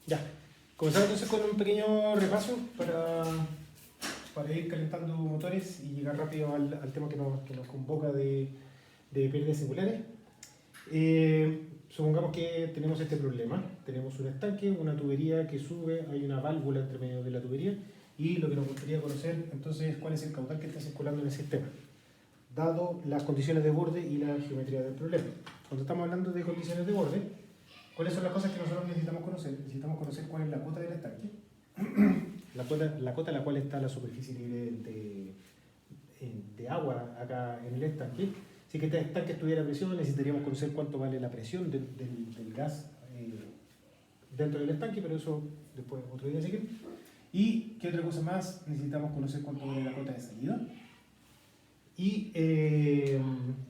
Ya, comenzamos entonces con un pequeño repaso para ir calentando motores y llegar rápido al tema que nos convoca de pérdidas singulares. Supongamos que tenemos este problema. Tenemos un estanque, una tubería que sube, hay una válvula entre medio de la tubería y lo que nos gustaría conocer entonces es cuál es el caudal que está circulando en el sistema, dado las condiciones de borde y la geometría del problema. Cuando estamos hablando de condiciones de borde, ¿cuáles son las cosas que nosotros necesitamos conocer? Necesitamos conocer cuál es la cota del estanque, la cota a la cual está la superficie libre de agua acá en el estanque. Si que este estanque estuviera a presión, necesitaríamos conocer cuánto vale la presión del gas dentro del estanque, pero eso después otro día seguir. ¿Y qué otra cosa más? Necesitamos conocer cuánto vale la cota de salida. Y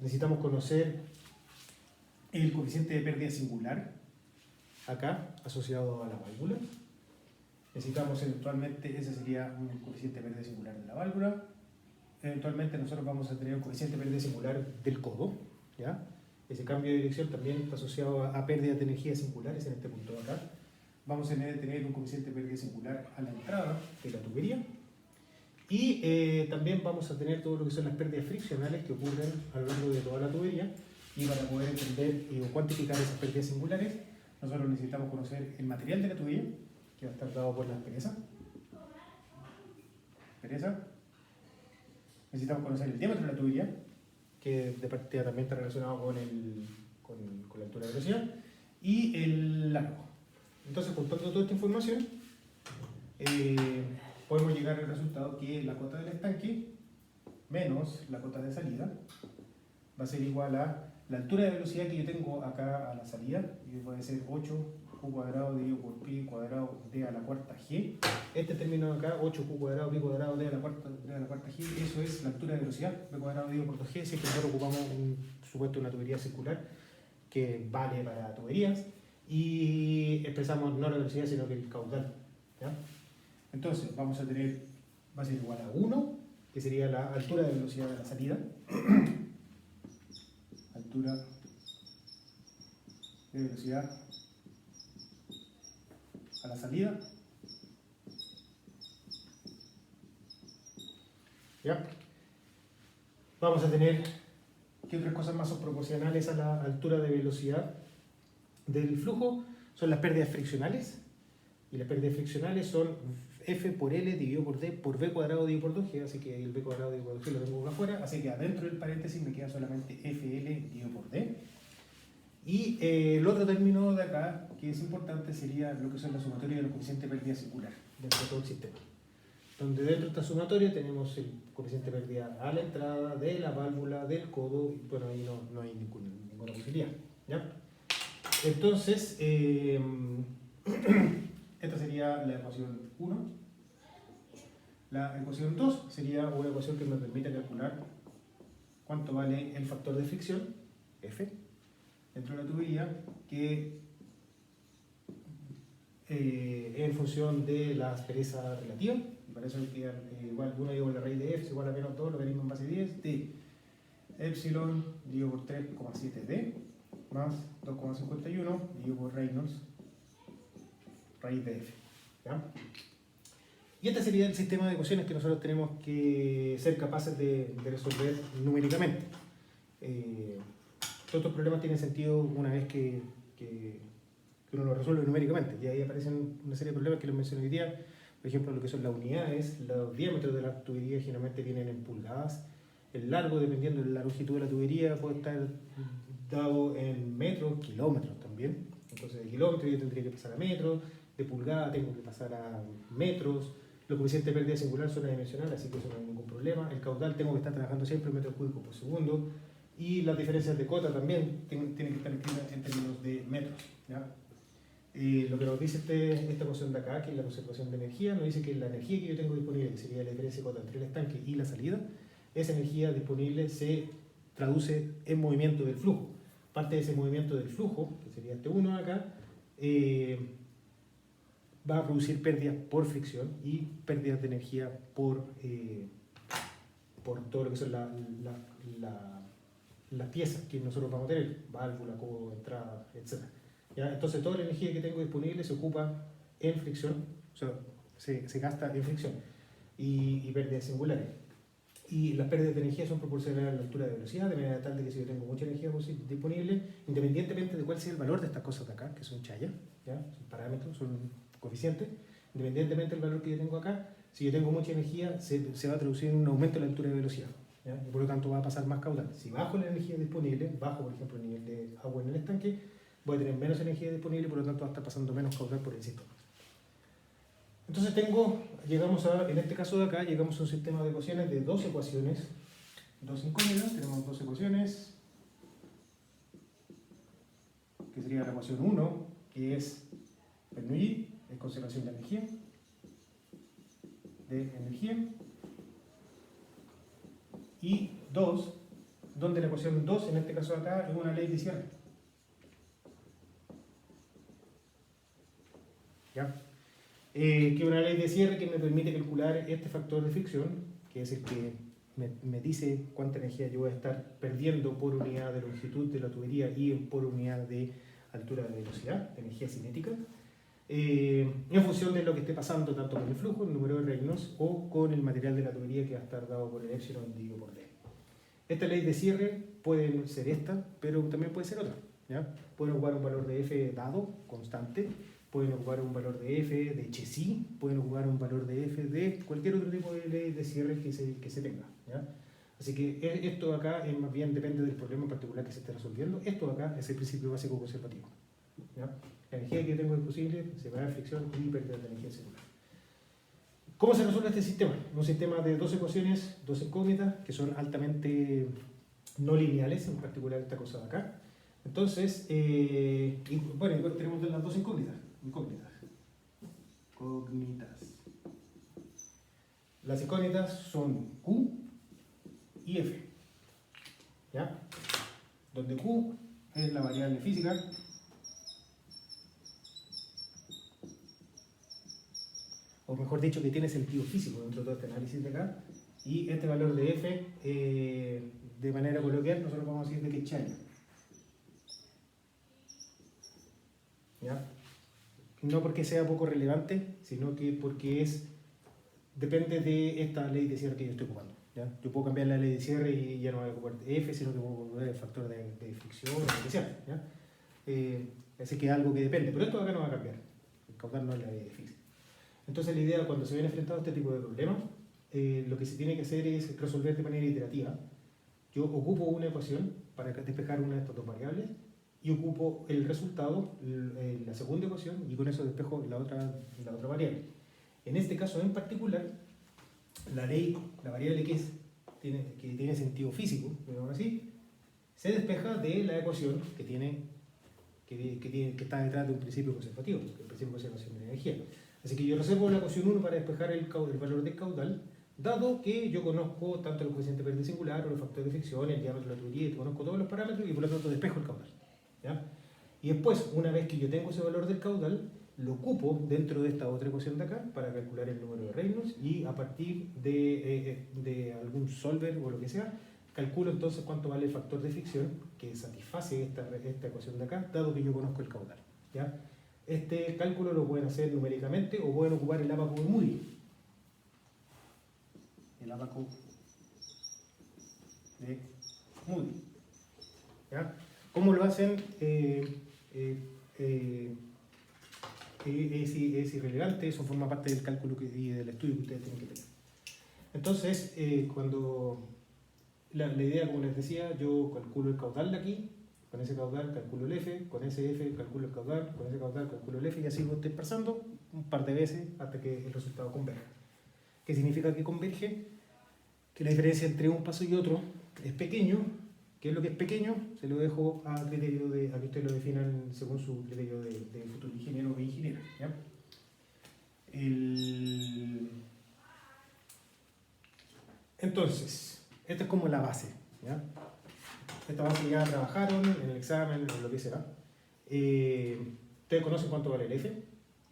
necesitamos conocer el coeficiente de pérdida singular, acá, asociado a la válvula. Necesitamos eventualmente, ese sería un coeficiente de pérdida singular de la válvula. Eventualmente nosotros vamos a tener un coeficiente de pérdida singular del codo, ¿ya? Ese cambio de dirección también está asociado a pérdidas de energía singulares en este punto de acá. Vamos a tener un coeficiente de pérdida singular a la entrada de la tubería. Y también vamos a tener todo lo que son las pérdidas friccionales que ocurren a lo largo de toda la tubería. Y para poder entender o cuantificar esas pérdidas singulares, nosotros necesitamos conocer el material de la tubería, que va a estar dado por la aspereza. Necesitamos conocer el diámetro de la tubería, que de partida también está relacionado con la altura de velocidad, y el largo. Entonces, juntando toda esta información, podemos llegar al resultado que la cota del estanque menos la cota de salida va a ser igual a la altura de velocidad que yo tengo acá a la salida, y puede ser 8q cuadrado dividido por pi cuadrado d a la cuarta g. Este término acá, 8q cuadrado pi cuadrado d a la cuarta g, eso es la altura de velocidad, b cuadrado dividido por 2g, si es que nosotros ocupamos supuesto una tubería circular que vale para tuberías, y expresamos no la velocidad sino que el caudal, ¿ya? Entonces vamos a tener, va a ser igual a 1, que sería la altura de velocidad de la salida, altura de velocidad a la salida, ¿ya? Vamos a tener, ¿qué otras cosas más son proporcionales a la altura de velocidad del flujo? Son las pérdidas friccionales, y las pérdidas friccionales son F por L dividido por D por B cuadrado dividido por 2G, así que el B cuadrado dividido por 2G lo tengo acá afuera, así que adentro del paréntesis me queda solamente FL dividido por D. Y el otro término de acá, que es importante, sería lo que son la sumatoria de los coeficientes de pérdida singular dentro de todo el sistema. Donde dentro de esta sumatoria tenemos el coeficiente de pérdida a la entrada, de la válvula, del codo, y bueno, ahí no hay ninguna posibilidad, ¿ya? Entonces, esta sería la ecuación 1. La ecuación 2 sería una ecuación que me permite calcular cuánto vale el factor de fricción, F, dentro de la tubería, que en función de la aspereza relativa, y para eso queda igual 1 dividido por la raíz de F es igual a menos 2 logaritmo en base 10 de epsilon dividido por 3,7D más 2,51 dividido por Reynolds raíz de F, ¿ya? Y este sería el sistema de ecuaciones que nosotros tenemos que ser capaces de resolver numéricamente. Todos estos problemas tienen sentido una vez que uno los resuelve numéricamente, y ahí aparecen una serie de problemas que les mencioné hoy día. Por ejemplo, lo que son las unidades, los diámetros de la tubería generalmente vienen en pulgadas, el largo, dependiendo de la longitud de la tubería, puede estar dado en metros, kilómetros también. Entonces de kilómetros yo tendría que pasar a metros, de pulgada tengo que pasar a metros. Los coeficientes de pérdida singular son adimensionales, así que eso no hay ningún problema. El caudal tengo que estar trabajando siempre en metros cúbicos por segundo, y las diferencias de cota también tienen que estar escritas en términos de metros, ¿ya? Lo que nos dice esta ecuación de acá, que es la conservación de energía, nos dice que la energía que yo tengo disponible, que sería la diferencia de cota entre el estanque y la salida, esa energía disponible se traduce en movimiento del flujo. Parte de ese movimiento del flujo, que sería este 1 acá, va a producir pérdidas por fricción y pérdidas de energía por todo lo que son las piezas que nosotros vamos a tener, válvula, codo, entrada, etc. ¿Ya? Entonces toda la energía que tengo disponible se ocupa en fricción, o sea, se gasta en fricción y pérdidas singulares. Y las pérdidas de energía son proporcionales a la altura de velocidad, de manera tal de que si yo tengo mucha energía disponible, independientemente de cuál sea el valor de estas cosas de acá, que son chayas, ¿ya? Son parámetros, son coeficientes, independientemente del valor que yo tengo acá, si yo tengo mucha energía, se va a traducir en un aumento de la altura de velocidad, ¿ya? Y por lo tanto va a pasar más caudal. Si bajo la energía disponible, bajo por ejemplo el nivel de agua en el estanque, voy a tener menos energía disponible y por lo tanto va a estar pasando menos caudal por el sistema. Entonces en este caso de acá, llegamos a un sistema de ecuaciones de dos ecuaciones, dos incógnitas, tenemos dos ecuaciones, que sería la ecuación 1, que es Bernoulli, es conservación de energía, y 2, donde la ecuación 2, en este caso de acá, es una ley de cierre. ¿Ya? Que es una ley de cierre que me permite calcular este factor de fricción, que es el que me dice cuánta energía yo voy a estar perdiendo por unidad de longitud de la tubería y por unidad de altura de velocidad, de energía cinética, en función de lo que esté pasando tanto con el flujo, el número de Reynolds, o con el material de la tubería que va a estar dado por el epsilon dividido por D. Esta ley de cierre puede ser esta, pero también puede ser otra, ¿ya? Pueden ocupar un valor de F dado, constante, pueden ocupar un valor de F de Chesí, pueden ocupar un valor de F de cualquier otro tipo de ley de cierre que se tenga, ¿ya? Así que esto de acá es más bien depende del problema en particular que se esté resolviendo. Esto de acá es el principio básico conservativo, ¿ya? La energía que yo tengo disponible se va a fricción y pérdida de energía celular. ¿Cómo se resuelve este sistema? Un sistema de dos ecuaciones, dos incógnitas, que son altamente no lineales, en particular esta cosa de acá. Entonces, bueno, tenemos las dos incógnitas. Las incógnitas son Q y F, ¿ya? Donde Q es la variable física, o mejor dicho, que tiene sentido físico dentro de todo este análisis de acá, y este valor de F, de manera coloquial, nosotros vamos a decir de que es chaya, ¿ya? No porque sea poco relevante, sino que porque depende de esta ley de cierre que yo estoy ocupando, ¿ya? Yo puedo cambiar la ley de cierre y ya no voy a ocupar F, sino que puedo ocupar el factor de fricción o lo que sea, ¿ya? Así que es algo que depende, pero esto acá no va a cambiar. El caudal no es la ley de física. Entonces la idea, cuando se ven enfrentados a este tipo de problemas, lo que se tiene que hacer es resolver de manera iterativa. Yo ocupo una ecuación para despejar una de estas dos variables y ocupo el resultado, la segunda ecuación, y con eso despejo la otra variable. En este caso en particular, la variable que tiene sentido físico, digamos así, se despeja de la ecuación que está detrás de un principio conservativo, el principio de conservación de energía. Así que yo reservo la ecuación 1 para despejar el valor del caudal, dado que yo conozco tanto el coeficiente de pérdida singular, o los factores de fricción, el diámetro de la tubería, conozco todos los parámetros y por lo tanto despejo el caudal, ¿ya? Y después, una vez que yo tengo ese valor del caudal, lo ocupo dentro de esta otra ecuación de acá para calcular el número de Reynolds y a partir de algún solver o lo que sea, calculo entonces cuánto vale el factor de fricción que satisface esta ecuación de acá, dado que yo conozco el caudal, ¿ya? Este cálculo lo pueden hacer numéricamente o pueden ocupar el abaco de Moody. El abaco de Moody, ¿ya? ¿Cómo lo hacen? Es irrelevante, eso forma parte del cálculo y del estudio que ustedes tienen que tener. Entonces, cuando la idea, como les decía, yo calculo el caudal de aquí, con ese caudal calculo el F, con ese F calculo el caudal, con ese caudal calculo el F, y así lo estoy pasando un par de veces hasta que el resultado converja. ¿Qué significa que converge? Que la diferencia entre un paso y otro es pequeño. ¿Qué es lo que es pequeño? Se lo dejo a criterio a que ustedes lo definan según su criterio de futuro ingeniero o ingeniera, ¿ya? Entonces, esta es como la base, ¿ya? Esta base ya trabajaron en el examen, en lo que sea. Ustedes conocen cuánto vale el F,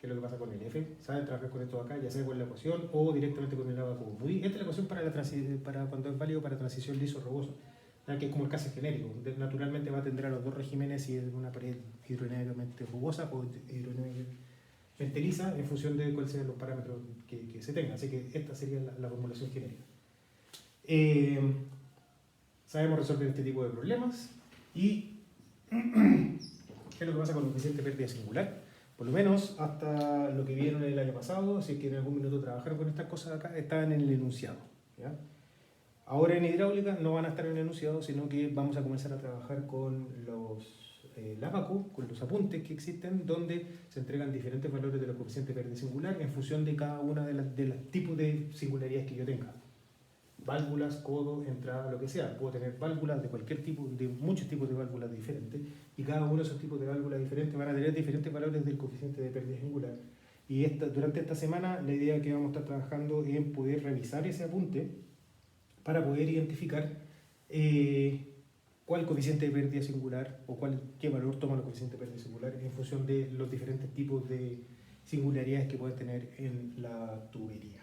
qué es lo que pasa con el F, saben trabajar con esto acá, ya sea con la ecuación o directamente con el abaco Moody. Esta es la ecuación para cuando es válido para transición liso-rugoso, que es como el caso genérico. Naturalmente va a atender a los dos regímenes si es una pared hidrodinámicamente rugosa o hidrodinámicamente lisa en función de cuáles sean los parámetros que se tengan. Así que esta sería la formulación genérica. Sabemos resolver este tipo de problemas y ¿qué es lo que pasa con el coeficiente de pérdida singular? Por lo menos hasta lo que vieron el año pasado, si es que en algún minuto trabajaron con estas cosas acá, estaban en el enunciado. ¿Ya? Ahora en hidráulica no van a estar en el enunciado, sino que vamos a comenzar a trabajar con la ABACU, con los apuntes que existen, donde se entregan diferentes valores de los coeficientes de pérdida singular en función de cada una de los tipos de singularidades que yo tenga. Válvulas, codo, entrada, lo que sea. Puedo tener válvulas de cualquier tipo, de muchos tipos de válvulas diferentes, y cada uno de esos tipos de válvulas diferentes van a tener diferentes valores del coeficiente de pérdida singular. Y durante esta semana la idea que vamos a estar trabajando es en poder revisar ese apunte para poder identificar cuál coeficiente de pérdida singular o qué valor toma el coeficiente de pérdida singular en función de los diferentes tipos de singularidades que puedes tener en la tubería.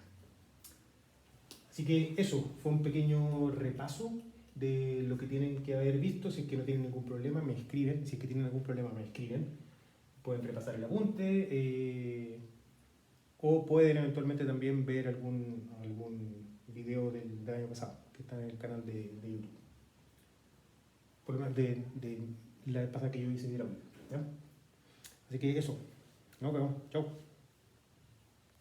Así que eso fue un pequeño repaso de lo que tienen que haber visto. Si es que no tienen ningún problema, me escriben. Si es que tienen algún problema, me escriben. Pueden repasar el apunte o pueden eventualmente también ver algún video del año pasado que está en el canal de YouTube. Por lo menos de la vez pasada que yo hice hidráulica. ¿Ya? Así que eso. Nos vemos. Chao.